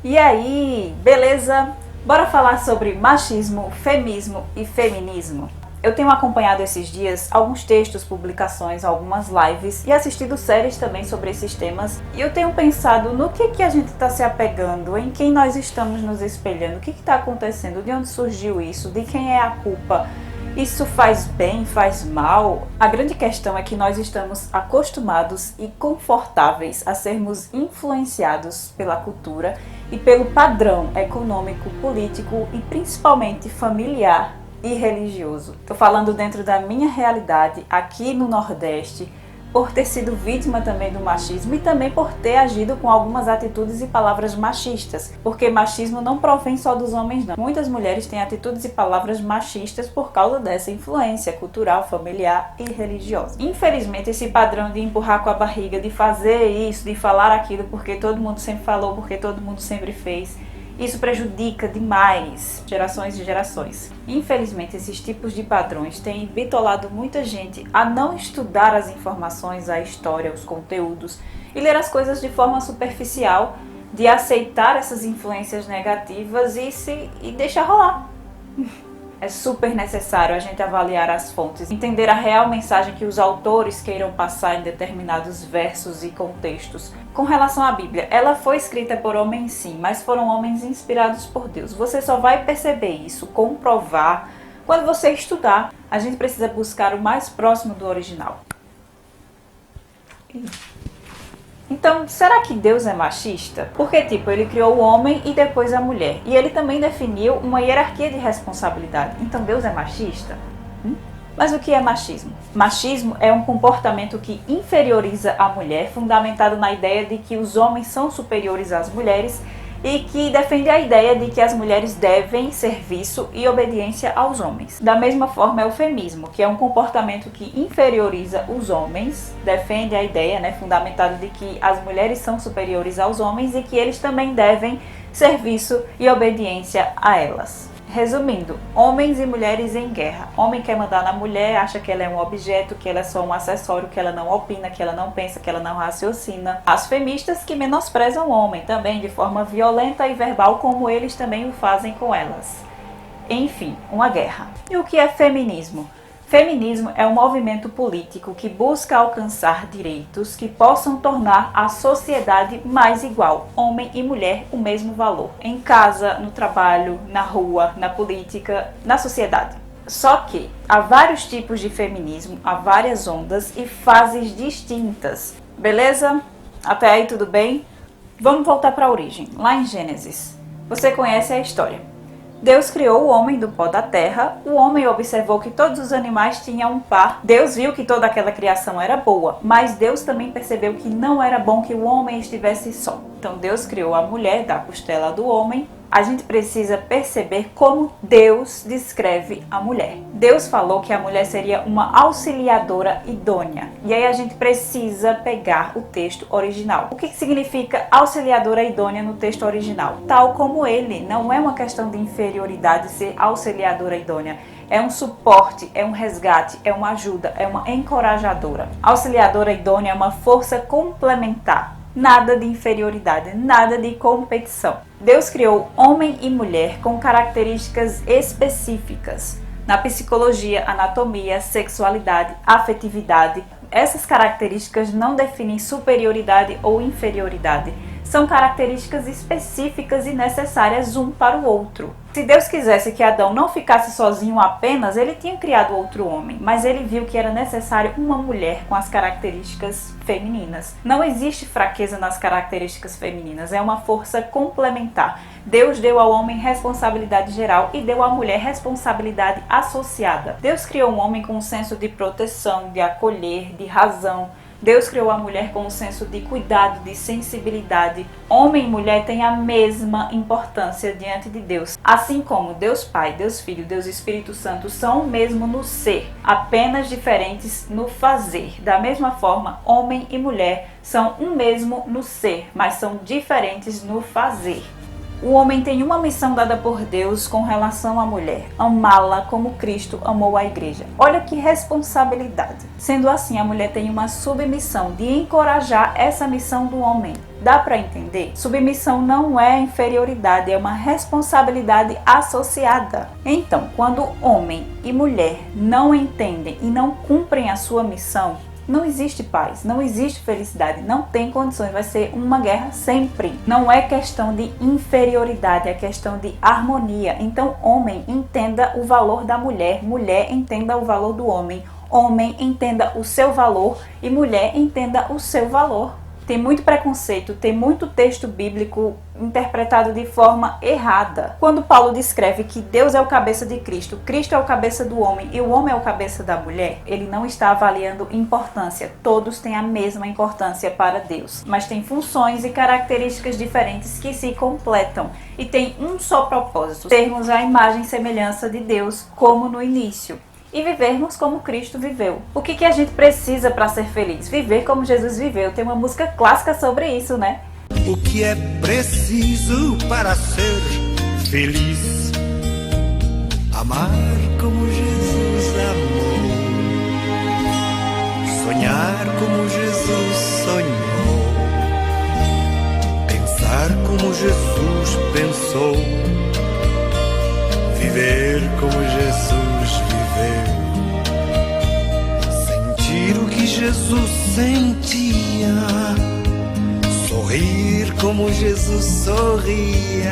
E aí, beleza? Bora falar sobre machismo, feminismo e feminismo. Eu tenho acompanhado esses dias alguns textos, publicações, algumas lives e assistido séries também sobre esses temas. E eu tenho pensado no que a gente está se apegando, em quem nós estamos nos espelhando, o que está acontecendo, de onde surgiu isso, de quem é a culpa. Isso faz bem, faz mal? A grande questão é que nós estamos acostumados e confortáveis a sermos influenciados pela cultura e pelo padrão econômico, político e principalmente familiar e religioso. Estou falando dentro da minha realidade aqui no Nordeste, por ter sido vítima também do machismo e também por ter agido com algumas atitudes e palavras machistas, porque machismo não provém só dos homens não. Muitas mulheres têm atitudes e palavras machistas por causa dessa influência cultural, familiar e religiosa. Infelizmente esse padrão de empurrar com a barriga, de fazer isso, de falar aquilo porque todo mundo sempre falou, porque todo mundo sempre fez, isso prejudica demais gerações e gerações. Infelizmente, esses tipos de padrões têm bitolado muita gente a não estudar as informações, a história, os conteúdos e ler as coisas de forma superficial, de aceitar essas influências negativas e deixar rolar. É super necessário a gente avaliar as fontes, entender a real mensagem que os autores queiram passar em determinados versos e contextos. Com relação à Bíblia, ela foi escrita por homens sim, mas foram homens inspirados por Deus. Você só vai perceber isso, comprovar, quando você estudar. A gente precisa buscar o mais próximo do original. Então, será que Deus é machista? Porque, ele criou o homem e depois a mulher. E ele também definiu uma hierarquia de responsabilidade. Então, Deus é machista? Mas o que é machismo? Machismo é um comportamento que inferioriza a mulher, fundamentado na ideia de que os homens são superiores às mulheres e que defende a ideia de que as mulheres devem serviço e obediência aos homens. Da mesma forma é o feminismo, que é um comportamento que inferioriza os homens, defende a ideia, fundamentada de que as mulheres são superiores aos homens e que eles também devem serviço e obediência a elas. Resumindo, homens e mulheres em guerra. Homem quer mandar na mulher, acha que ela é um objeto, que ela é só um acessório, que ela não opina, que ela não pensa, que ela não raciocina. As feministas que menosprezam o homem também de forma violenta e verbal, como eles também o fazem com elas. Enfim, uma guerra. E o que é feminismo? Feminismo é um movimento político que busca alcançar direitos que possam tornar a sociedade mais igual, homem e mulher o mesmo valor, em casa, no trabalho, na rua, na política, na sociedade. Só que há vários tipos de feminismo, há várias ondas e fases distintas. Beleza? Até aí tudo bem? Vamos voltar para a origem, lá em Gênesis. Você conhece a história. Deus criou o homem do pó da terra, o homem observou que todos os animais tinham um par. Deus viu que toda aquela criação era boa, mas Deus também percebeu que não era bom que o homem estivesse só. Então Deus criou a mulher da costela do homem. A gente precisa perceber como Deus descreve a mulher. Deus falou que a mulher seria uma auxiliadora idônea. E aí a gente precisa pegar o texto original. O que significa auxiliadora idônea no texto original? Tal como ele, não é uma questão de inferioridade ser auxiliadora idônea. É um suporte, é um resgate, é uma ajuda, é uma encorajadora. Auxiliadora idônea é uma força complementar. Nada de inferioridade, nada de competição. Deus criou homem e mulher com características específicas. Na psicologia, anatomia, sexualidade, afetividade, essas características não definem superioridade ou inferioridade. São características específicas e necessárias um para o outro. Se Deus quisesse que Adão não ficasse sozinho apenas, ele tinha criado outro homem, mas ele viu que era necessário uma mulher com as características femininas. Não existe fraqueza nas características femininas, é uma força complementar. Deus deu ao homem responsabilidade geral e deu à mulher responsabilidade associada. Deus criou um homem com um senso de proteção, de acolher, de razão. Deus criou a mulher com um senso de cuidado, de sensibilidade. Homem e mulher têm a mesma importância diante de Deus. Assim como Deus Pai, Deus Filho, Deus Espírito Santo são o mesmo no ser, apenas diferentes no fazer. Da mesma forma, homem e mulher são o mesmo no ser, mas são diferentes no fazer. O homem tem uma missão dada por Deus com relação à mulher: amá-la como Cristo amou a igreja. Olha que responsabilidade. Sendo assim, a mulher tem uma submissão de encorajar essa missão do homem. Dá para entender? Submissão não é inferioridade, é uma responsabilidade associada. Então, quando homem e mulher não entendem e não cumprem a sua missão, não existe paz, não existe felicidade, não tem condições, vai ser uma guerra sempre. Não é questão de inferioridade, é questão de harmonia. Então, homem, entenda o valor da mulher, mulher, entenda o valor do homem, homem, entenda o seu valor e mulher, entenda o seu valor. Tem muito preconceito, tem muito texto bíblico interpretado de forma errada. Quando Paulo descreve que Deus é o cabeça de Cristo, Cristo é o cabeça do homem e o homem é o cabeça da mulher, ele não está avaliando importância. Todos têm a mesma importância para Deus, mas tem funções e características diferentes que se completam e tem um só propósito: termos a imagem e semelhança de Deus como no início. E vivermos como Cristo viveu. O que a gente precisa para ser feliz? Viver como Jesus viveu. Tem uma música clássica sobre isso, né? O que é preciso para ser feliz? Amar como Jesus amou, sonhar como Jesus sonhou, pensar como Jesus pensou, viver como Jesus viveu. Sentir o que Jesus sentia, sorrir como Jesus sorria,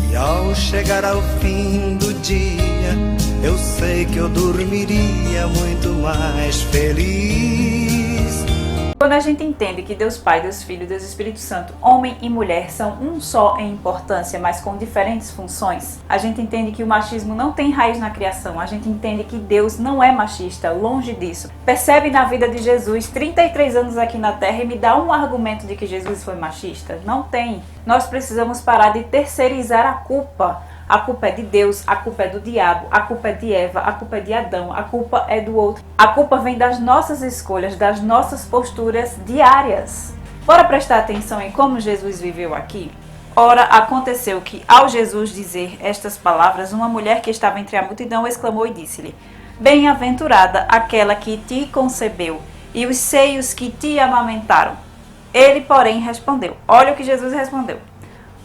e ao chegar ao fim do dia, eu sei que eu dormiria muito mais feliz. Quando a gente entende que Deus Pai, Deus Filho, Deus Espírito Santo, homem e mulher são um só em importância, mas com diferentes funções, a gente entende que o machismo não tem raiz na criação, a gente entende que Deus não é machista, longe disso. Percebe na vida de Jesus, 33 anos aqui na Terra, e me dá um argumento de que Jesus foi machista? Não tem. Nós precisamos parar de terceirizar a culpa. A culpa é de Deus, a culpa é do diabo, a culpa é de Eva, a culpa é de Adão, a culpa é do outro. A culpa vem das nossas escolhas, das nossas posturas diárias. Bora prestar atenção em como Jesus viveu aqui? Ora, aconteceu que, ao Jesus dizer estas palavras, uma mulher que estava entre a multidão exclamou e disse-lhe: Bem-aventurada aquela que te concebeu e os seios que te amamentaram. Ele, porém, respondeu. Olha o que Jesus respondeu.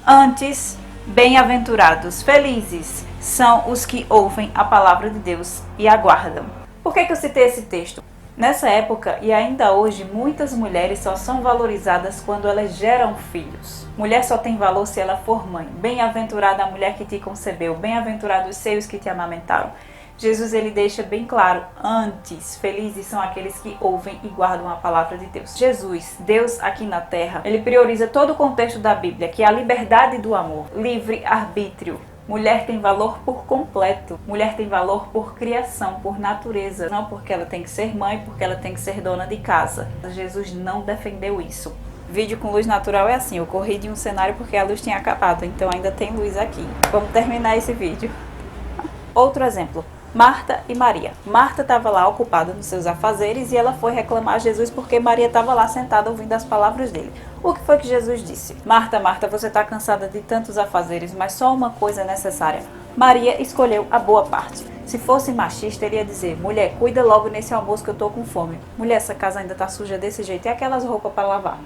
Antes, bem-aventurados, felizes são os que ouvem a palavra de Deus e aguardam. Por que eu citei esse texto? Nessa época e ainda hoje, muitas mulheres só são valorizadas quando elas geram filhos. Mulher só tem valor se ela for mãe. Bem-aventurada a mulher que te concebeu, bem-aventurados os seios que te amamentaram. Jesus, ele deixa bem claro, antes, felizes são aqueles que ouvem e guardam a palavra de Deus. Jesus, Deus aqui na terra, ele prioriza todo o contexto da Bíblia, que é a liberdade do amor, livre arbítrio. Mulher tem valor por completo, mulher tem valor por criação, por natureza, não porque ela tem que ser mãe, porque ela tem que ser dona de casa. Jesus não defendeu isso. Vídeo com luz natural é assim, eu corri de um cenário porque a luz tinha acabado, então ainda tem luz aqui. Vamos terminar esse vídeo. Outro exemplo. Marta e Maria. Marta estava lá ocupada nos seus afazeres e ela foi reclamar a Jesus porque Maria estava lá sentada ouvindo as palavras dele. O que foi que Jesus disse? Marta, Marta, você está cansada de tantos afazeres, mas só uma coisa é necessária. Maria escolheu a boa parte. Se fosse machista, ele ia dizer: mulher, cuida logo nesse almoço que eu estou com fome. Mulher, essa casa ainda está suja desse jeito. E aquelas roupas para lavar?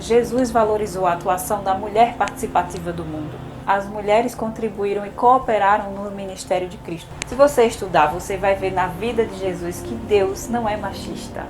Jesus valorizou a atuação da mulher participativa do mundo. As mulheres contribuíram e cooperaram no ministério de Cristo. Se você estudar, você vai ver na vida de Jesus que Deus não é machista.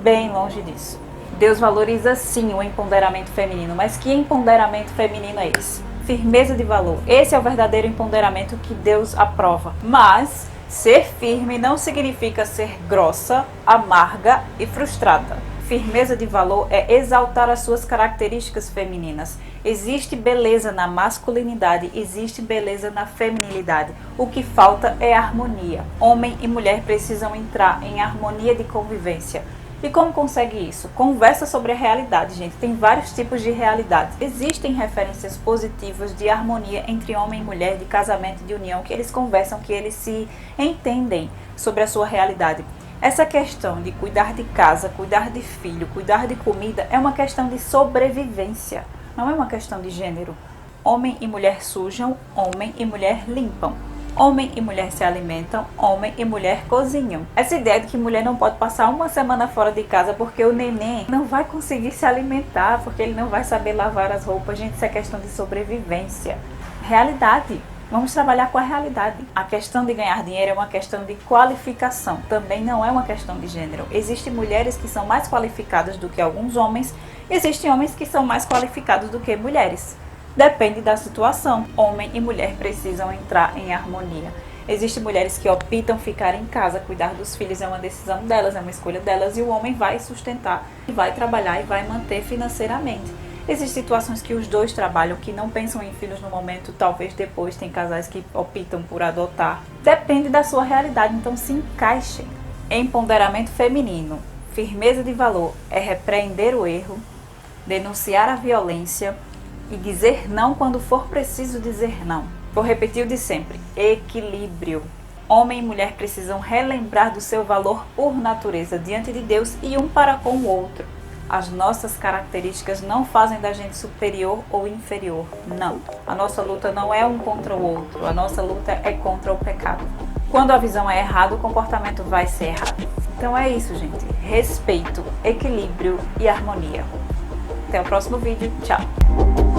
Bem longe disso. Deus valoriza sim o empoderamento feminino, mas que empoderamento feminino é esse? Firmeza de valor. Esse é o verdadeiro empoderamento que Deus aprova. Mas ser firme não significa ser grossa, amarga e frustrada. Firmeza de valor é exaltar as suas características femininas. Existe beleza na masculinidade, existe beleza na feminilidade. O que falta é harmonia. Homem e mulher precisam entrar em harmonia de convivência. E como consegue isso? Conversa sobre a realidade, gente. Tem vários tipos de realidade. Existem referências positivas de harmonia entre homem e mulher, de casamento, de união, que eles conversam, que eles se entendem sobre a sua realidade. Essa questão de cuidar de casa, cuidar de filho, cuidar de comida é uma questão de sobrevivência. Não é uma questão de gênero. Homem e mulher sujam, homem e mulher limpam. Homem e mulher se alimentam, homem e mulher cozinham. Essa ideia de que mulher não pode passar uma semana fora de casa porque o neném não vai conseguir se alimentar, porque ele não vai saber lavar as roupas. Gente, isso é questão de sobrevivência. Realidade. Vamos trabalhar com a realidade. A questão de ganhar dinheiro é uma questão de qualificação. Também não é uma questão de gênero. Existem mulheres que são mais qualificadas do que alguns homens. E existem homens que são mais qualificados do que mulheres. Depende da situação. Homem e mulher precisam entrar em harmonia. Existem mulheres que optam ficar em casa, cuidar dos filhos é uma decisão delas, é uma escolha delas, e o homem vai sustentar, vai trabalhar e vai manter financeiramente. Existem situações que os dois trabalham, que não pensam em filhos no momento, talvez depois. Tem casais que optam por adotar. Depende da sua realidade, então se encaixem. Empoderamento feminino. Firmeza de valor é repreender o erro, denunciar a violência e dizer não quando for preciso dizer não. Vou repetir o de sempre: equilíbrio. Homem e mulher precisam relembrar do seu valor por natureza diante de Deus e um para com o outro. As nossas características não fazem da gente superior ou inferior, não. A nossa luta não é um contra o outro, a nossa luta é contra o pecado. Quando a visão é errada, o comportamento vai ser errado. Então é isso, gente. Respeito, equilíbrio e harmonia. Até o próximo vídeo. Tchau!